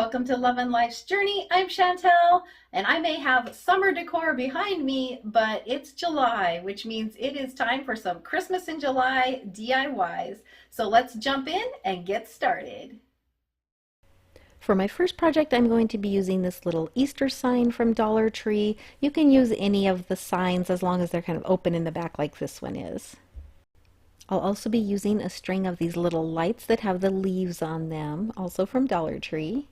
welcome to Lovin' Life's Journey. I'm Chantel, and I may have summer decor behind me, but it's July, which means it is time for some Christmas in July DIYs. So let's jump in and get started. For my first project, I'm going to be using this little Easter sign from Dollar Tree. You can use any of the signs as long as they're kind of open in the back like this one is. I'll also be using a string of these little lights that have the leaves on them, also from Dollar Tree,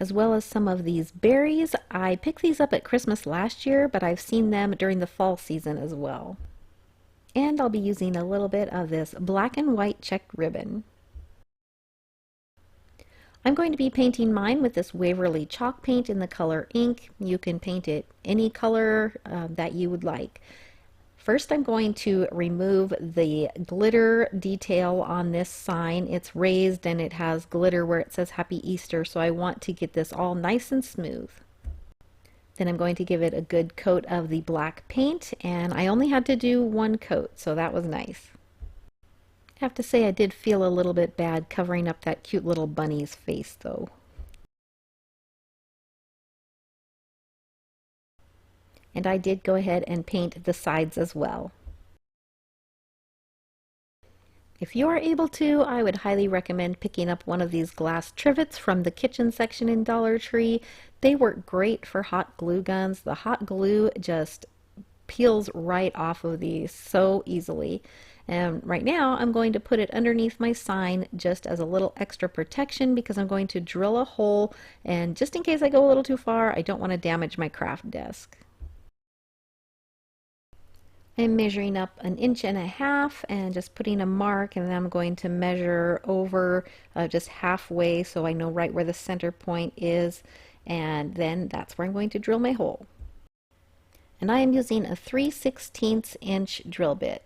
as well as some of these berries. I picked these up at Christmas last year, but I've seen them during the fall season as well. And I'll be using a little bit of this black and white checked ribbon. I'm going to be painting mine with this Waverly chalk paint in the color ink. You can paint it any color that you would like. First, I'm going to remove the glitter detail on this sign. It's raised and it has glitter where it says Happy Easter, so I want to get this all nice and smooth. Then I'm going to give it a good coat of the black paint, and I only had to do one coat, so that was nice. I have to say I did feel a little bit bad covering up that cute little bunny's face though. And I did go ahead and paint the sides as well. If you are able to, I would highly recommend picking up one of these glass trivets from the kitchen section in Dollar Tree. They work great for hot glue guns. The hot glue just peels right off of these so easily. And right now I'm going to put it underneath my sign just as a little extra protection because I'm going to drill a hole, and just in case I go a little too far, I don't want to damage my craft desk. I'm measuring up 1.5 inches and just putting a mark, and then I'm going to measure over just halfway so I know right where the center point is, and then that's where I'm going to drill my hole. And I am using a 3/16 inch drill bit.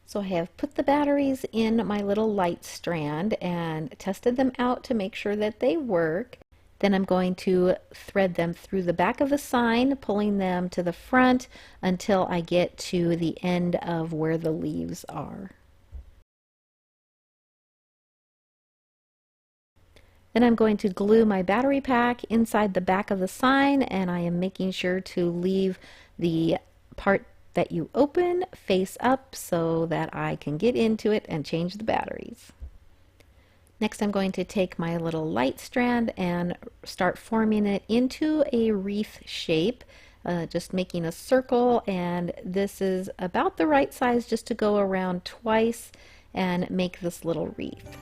So I have put the batteries in my little light strand and tested them out to make sure that they work. Then I'm going to thread them through the back of the sign, pulling them to the front until I get to the end of where the leaves are. Then I'm going to glue my battery pack inside the back of the sign, and I am making sure to leave the part that you open face up so that I can get into it and change the batteries. Next, I'm going to take my little light strand and start forming it into a wreath shape, just making a circle, and this is about the right size just to go around twice and make this little wreath.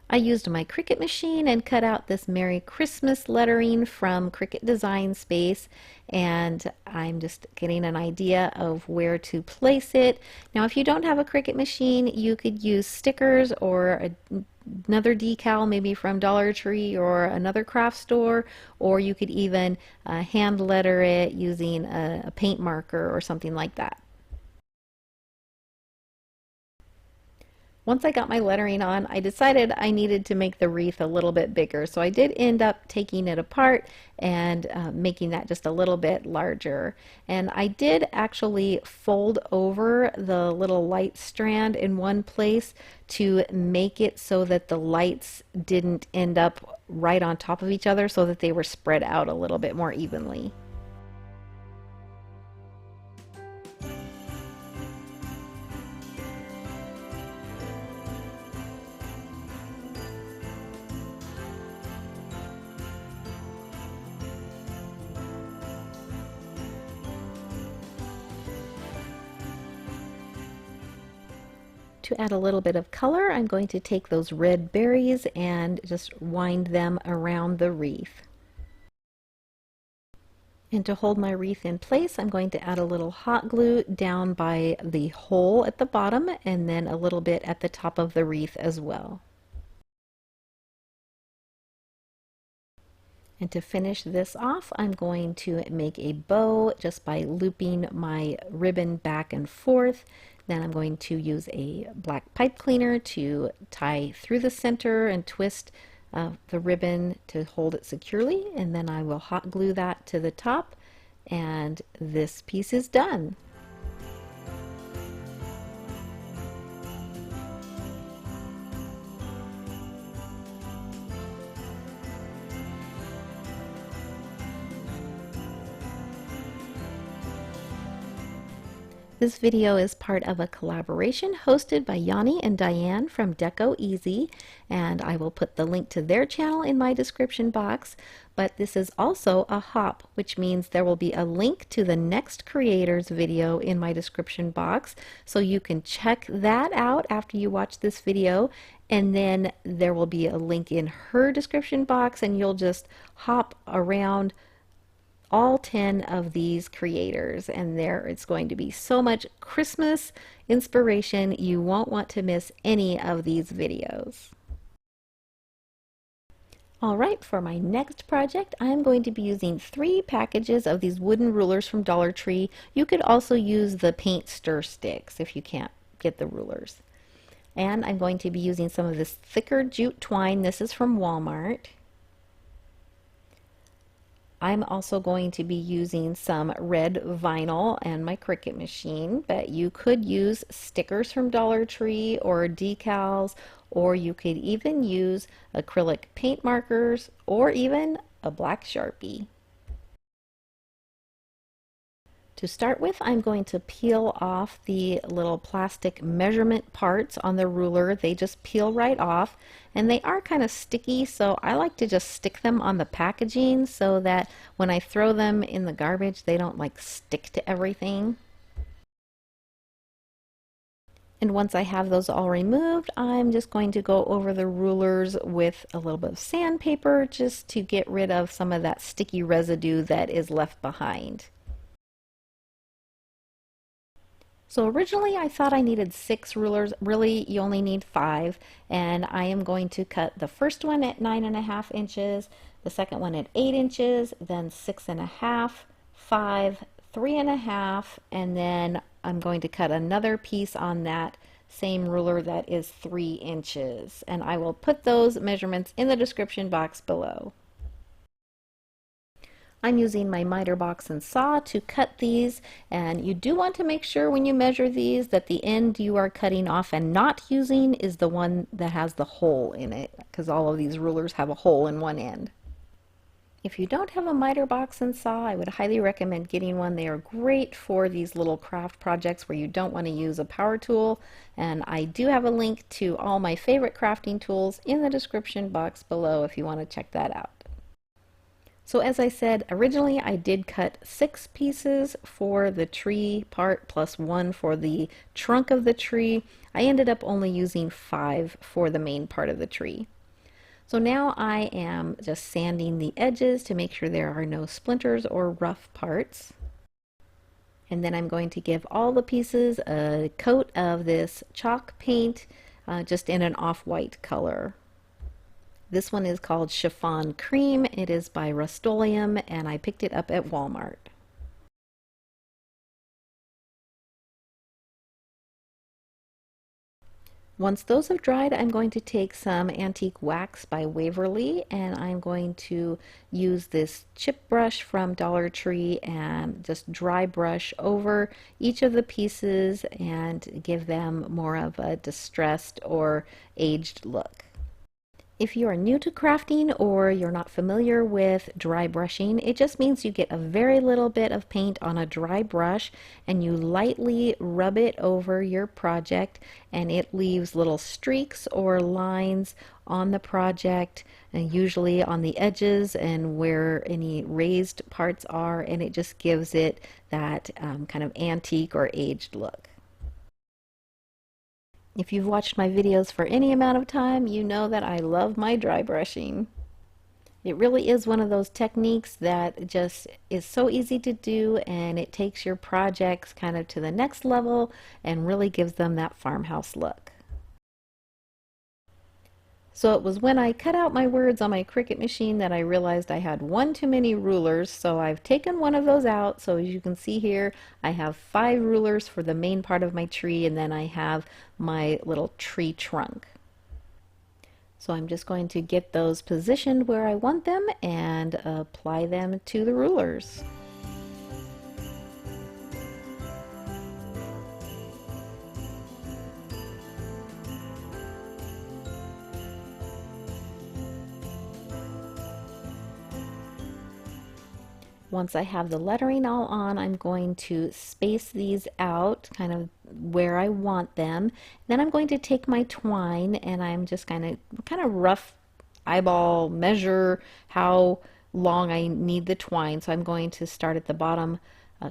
I used my Cricut machine and cut out this Merry Christmas lettering from Cricut Design Space, and I'm just getting an idea of where to place it. Now, if you don't have a Cricut machine, you could use stickers or another decal, maybe from Dollar Tree or another craft store, or you could even hand letter it using a paint marker or something like that. Once I got my lettering on, I decided I needed to make the wreath a little bit bigger, so I did end up taking it apart and making that just a little bit larger. And I did actually fold over the little light strand in one place to make it so that the lights didn't end up right on top of each other, so that they were spread out a little bit more evenly. To add a little bit of color, I'm going to take those red berries and just wind them around the wreath. And to hold my wreath in place, I'm going to add a little hot glue down by the hole at the bottom and then a little bit at the top of the wreath as well. And to finish this off, I'm going to make a bow just by looping my ribbon back and forth. Then I'm going to use a black pipe cleaner to tie through the center and twist the ribbon to hold it securely, and then I will hot glue that to the top. and this piece is done. This video is part of a collaboration hosted by Yanni and Diane from Deco Easy, and I will put the link to their channel in my description box. But this is also a hop, which means there will be a link to the next creator's video in my description box, so you can check that out after you watch this video, and then there will be a link in her description box, and you'll just hop around all 10 of these creators, and there it's going to be so much Christmas inspiration. You won't want to miss any of these videos. Alright, for my next project, I'm going to be using 3 packages of these wooden rulers from Dollar Tree. You could also use the paint stir sticks if you can't get the rulers. And I'm going to be using some of this thicker jute twine. This is from Walmart. I'm also going to be using some red vinyl and my Cricut machine, but you could use stickers from Dollar Tree or decals, or you could even use acrylic paint markers or even a black Sharpie. To start with, I'm going to peel off the little plastic measurement parts on the ruler. They just peel right off, and they are kind of sticky, so I like to just stick them on the packaging so that when I throw them in the garbage, they don't like stick to everything. And once I have those all removed, I'm just going to go over the rulers with a little bit of sandpaper just to get rid of some of that sticky residue that is left behind. So originally I thought I needed 6 rulers. Really, you only need 5, and I am going to cut the first one at 9.5 inches, the second one at 8 inches, then 6.5, 5, 3.5, and then I'm going to cut another piece on that same ruler that is 3 inches, and I will put those measurements in the description box below. I'm using my miter box and saw to cut these, and you do want to make sure when you measure these that the end you are cutting off and not using is the one that has the hole in it, because all of these rulers have a hole in one end. If you don't have a miter box and saw, I would highly recommend getting one. They are great for these little craft projects where you don't want to use a power tool, and I do have a link to all my favorite crafting tools in the description box below if you want to check that out. So as I said, originally I did cut 6 pieces for the tree part plus 1 for the trunk of the tree. I ended up only using 5 for the main part of the tree. So now I am just sanding the edges to make sure there are no splinters or rough parts. And then I'm going to give all the pieces a coat of this chalk paint, just in an off-white color. This one is called Chiffon Cream. It is by Rust-Oleum, and I picked it up at Walmart. Once those have dried, I'm going to take some antique wax by Waverly, and I'm going to use this chip brush from Dollar Tree and just dry brush over each of the pieces and give them more of a distressed or aged look. If you are new to crafting or you're not familiar with dry brushing, it just means you get a very little bit of paint on a dry brush and you lightly rub it over your project, and it leaves little streaks or lines on the project, and usually on the edges and where any raised parts are, and it just gives it that kind of antique or aged look. If you've watched my videos for any amount of time, you know that I love my dry brushing. It really is one of those techniques that just is so easy to do, and it takes your projects kind of to the next level and really gives them that farmhouse look. So it was when I cut out my words on my Cricut machine that I realized I had one too many rulers, so I've taken one of those out. So as you can see here, I have 5 rulers for the main part of my tree, and then I have my little tree trunk. So I'm just going to get those positioned where I want them and apply them to the rulers. Once I have the lettering all on, I'm going to space these out kind of where I want them. Then I'm going to take my twine and I'm just kind of rough eyeball measure how long I need the twine. So I'm going to start at the bottom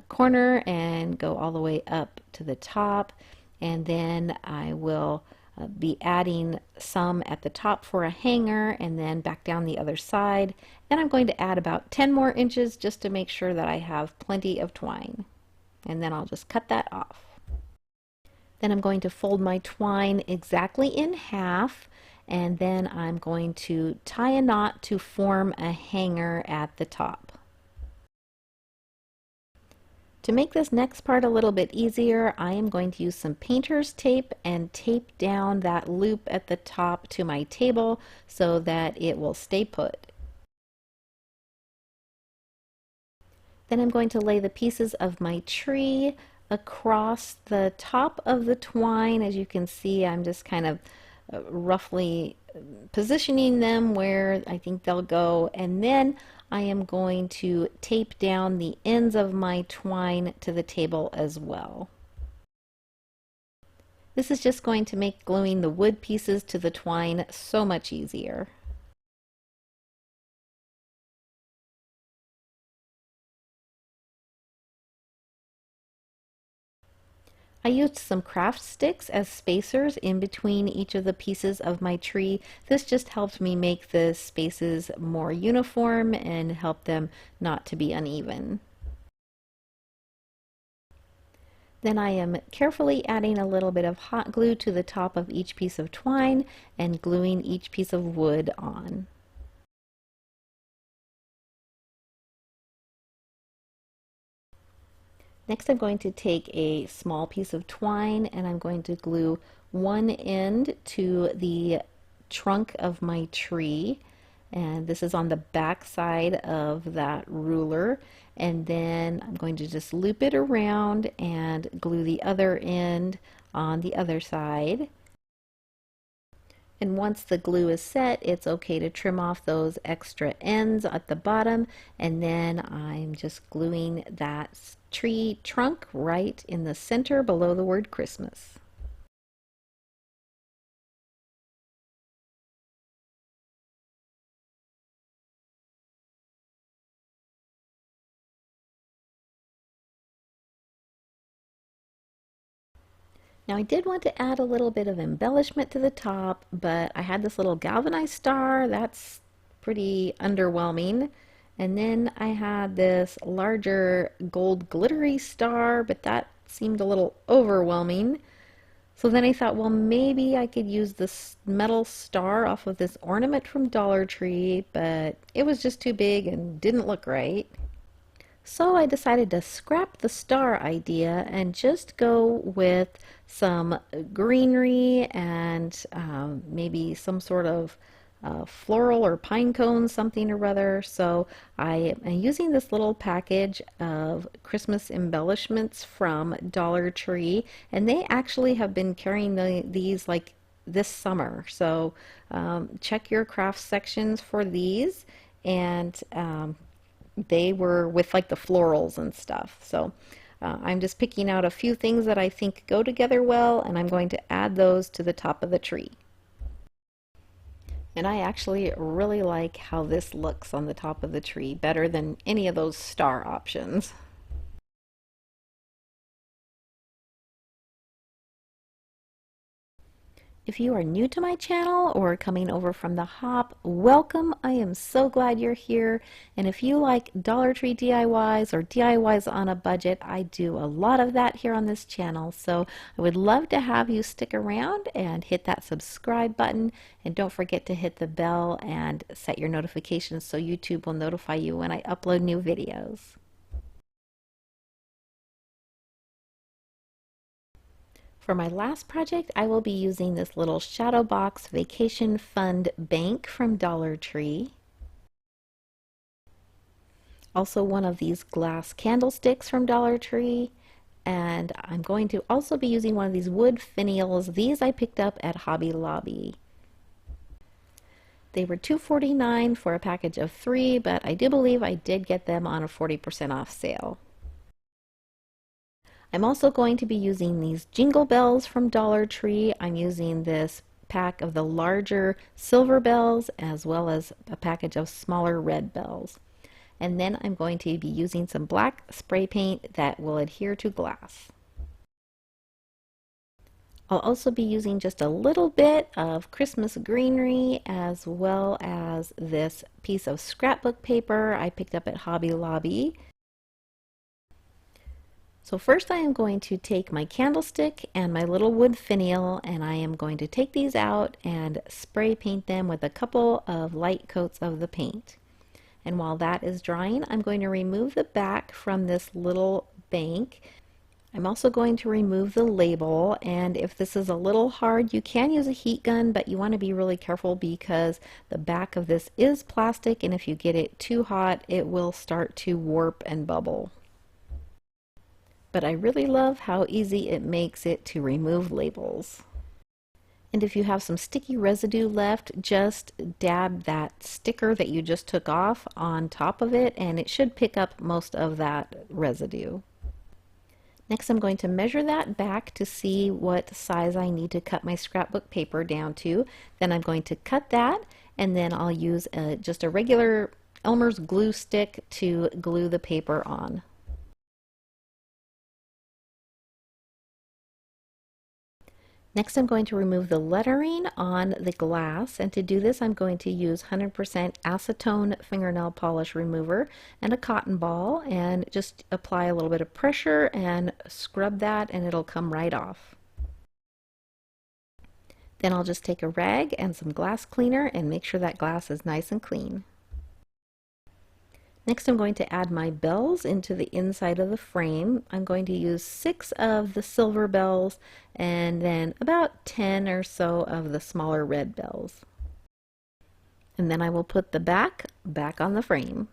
corner and go all the way up to the top, and then I will be adding some at the top for a hanger and then back down the other side, and I'm going to add about 10 more inches just to make sure that I have plenty of twine, and then I'll just cut that off. Then I'm going to fold my twine exactly in half, and then I'm going to tie a knot to form a hanger at the top. To make this next part a little bit easier, I am going to use some painter's tape and tape down that loop at the top to my table so that it will stay put. Then I'm going to lay the pieces of my tree across the top of the twine. As you can see, I'm just kind of roughly positioning them where I think they'll go, and then I am going to tape down the ends of my twine to the table as well. This is just going to make gluing the wood pieces to the twine so much easier. I used some craft sticks as spacers in between each of the pieces of my tree. This just helped me make the spaces more uniform and help them not to be uneven. Then I am carefully adding a little bit of hot glue to the top of each piece of twine and gluing each piece of wood on. Next, I'm going to take a small piece of twine and I'm going to glue one end to the trunk of my tree, and this is on the back side of that ruler, and then I'm going to just loop it around and glue the other end on the other side. And once the glue is set, it's okay to trim off those extra ends at the bottom, and then I'm just gluing that tree trunk right in the center below the word Christmas. Now I did want to add a little bit of embellishment to the top, but I had this little galvanized star that's pretty underwhelming. And then I had this larger gold glittery star, but that seemed a little overwhelming. So then I thought, well, maybe I could use this metal star off of this ornament from Dollar Tree, but it was just too big and didn't look right. So I decided to scrap the star idea and just go with some greenery and maybe some sort of floral or pine cone, something or other. So I am using this little package of Christmas embellishments from Dollar Tree, and they actually have been carrying these like this summer. So check your craft sections for these, and they were with like the florals and stuff. So I'm just picking out a few things that I think go together well, and I'm going to add those to the top of the tree. And I actually really like how this looks on the top of the tree, better than any of those star options. If you are new to my channel or coming over from the hop, welcome. I am so glad you're here. And if you like Dollar Tree DIYs or DIYs on a budget, I do a lot of that here on this channel. So I would love to have you stick around and hit that subscribe button. And don't forget to hit the bell and set your notifications so YouTube will notify you when I upload new videos. For my last project, I will be using this little shadow box vacation fund bank from Dollar Tree. Also one of these glass candlesticks from Dollar Tree. And I'm going to also be using one of these wood finials. These I picked up at Hobby Lobby. They were $2.49 for a package of 3, but I do believe I did get them on a 40% off sale. I'm also going to be using these jingle bells from Dollar Tree. I'm using this pack of the larger silver bells as well as a package of smaller red bells. And then I'm going to be using some black spray paint that will adhere to glass. I'll also be using just a little bit of Christmas greenery as well as this piece of scrapbook paper I picked up at Hobby Lobby. So first I am going to take my candlestick and my little wood finial, and I am going to take these out and spray paint them with a couple of light coats of the paint. And while that is drying, I'm going to remove the back from this little bank. I'm also going to remove the label, and if this is a little hard, you can use a heat gun, but you want to be really careful because the back of this is plastic, and if you get it too hot, it will start to warp and bubble. But I really love how easy it makes it to remove labels. And if you have some sticky residue left, just dab that sticker that you just took off on top of it, and it should pick up most of that residue. Next, I'm going to measure that back to see what size I need to cut my scrapbook paper down to. Then I'm going to cut that, and then I'll use just a regular Elmer's glue stick to glue the paper on. Next, I'm going to remove the lettering on the glass, and to do this I'm going to use 100% acetone fingernail polish remover and a cotton ball, and just apply a little bit of pressure and scrub that, and it'll come right off. Then I'll just take a rag and some glass cleaner and make sure that glass is nice and clean. Next, I'm going to add my bells into the inside of the frame. I'm going to use 6 of the silver bells and then about 10 or so of the smaller red bells. And then I will put the back on the frame.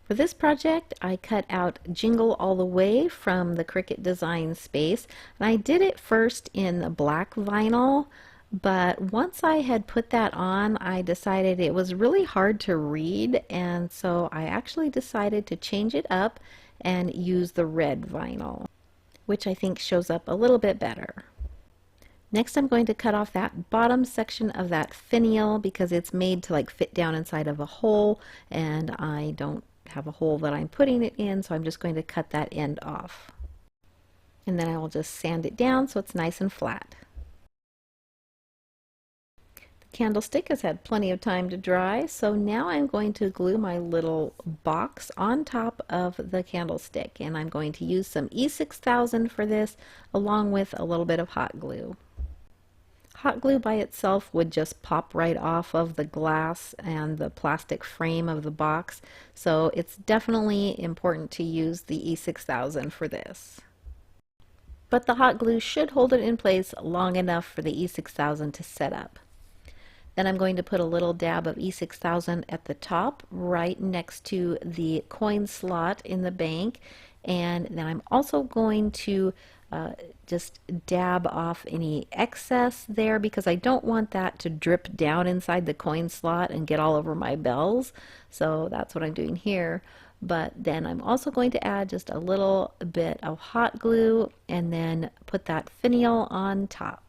For this project, I cut out Jingle All the Way from the Cricut Design space, and I did it first in the black vinyl. But once I had put that on, I decided it was really hard to read, and so I actually decided to change it up and use the red vinyl, which I think shows up a little bit better. Next, I'm going to cut off that bottom section of that finial because it's made to like fit down inside of a hole, and I don't have a hole that I'm putting it in, so I'm just going to cut that end off. And then I will just sand it down so it's nice and flat. Candlestick has had plenty of time to dry, so now I'm going to glue my little box on top of the candlestick, and I'm going to use some E6000 for this along with a little bit of hot glue. Hot glue by itself would just pop right off of the glass and the plastic frame of the box, so it's definitely important to use the E6000 for this. But the hot glue should hold it in place long enough for the E6000 to set up. Then I'm going to put a little dab of E6000 at the top, right next to the coin slot in the bank. And then I'm also going to just dab off any excess there because I don't want that to drip down inside the coin slot and get all over my bells. So that's what I'm doing here. But then I'm also going to add just a little bit of hot glue and then put that finial on top.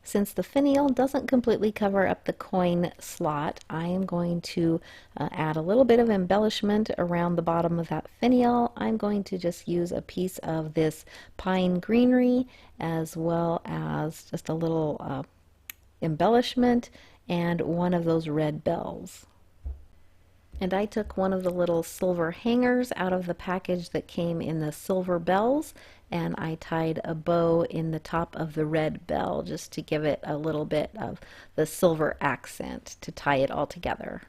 Since the finial doesn't completely cover up the coin slot, I am going to add a little bit of embellishment around the bottom of that finial. I'm going to just use a piece of this pine greenery as well as just a little embellishment and one of those red bells. And I took one of the little silver hangers out of the package that came in the silver bells, and I tied a bow in the top of the red bell just to give it a little bit of the silver accent to tie it all together.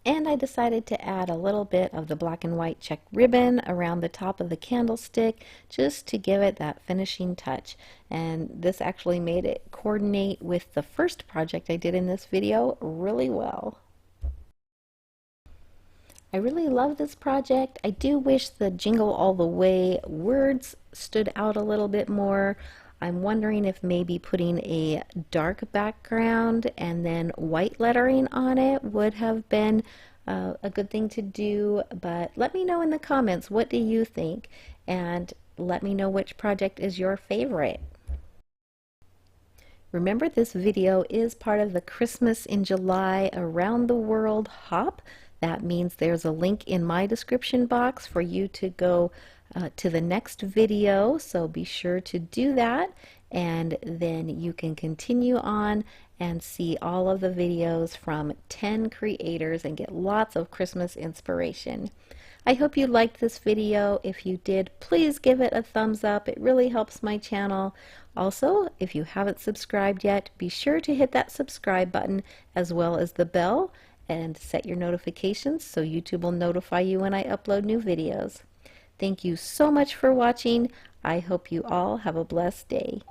And I decided to add a little bit of the black and white check ribbon around the top of the candlestick just to give it that finishing touch. And this actually made it coordinate with the first project I did in this video really well. I really love this project. I do wish the Jingle All the Way words stood out a little bit more. I'm wondering if maybe putting a dark background and then white lettering on it would have been a good thing to do, but let me know in the comments, what do you think? And let me know which project is your favorite. Remember, this video is part of the Christmas in July Around the World Hop. That means there's a link in my description box for you to go to the next video, so be sure to do that, and then you can continue on and see all of the videos from 10 creators and get lots of Christmas inspiration. I hope you liked this video. If you did, please give it a thumbs up. It really helps my channel. Also, if you haven't subscribed yet, be sure to hit that subscribe button as well as the bell and set your notifications so YouTube will notify you when I upload new videos. Thank you so much for watching. I hope you all have a blessed day.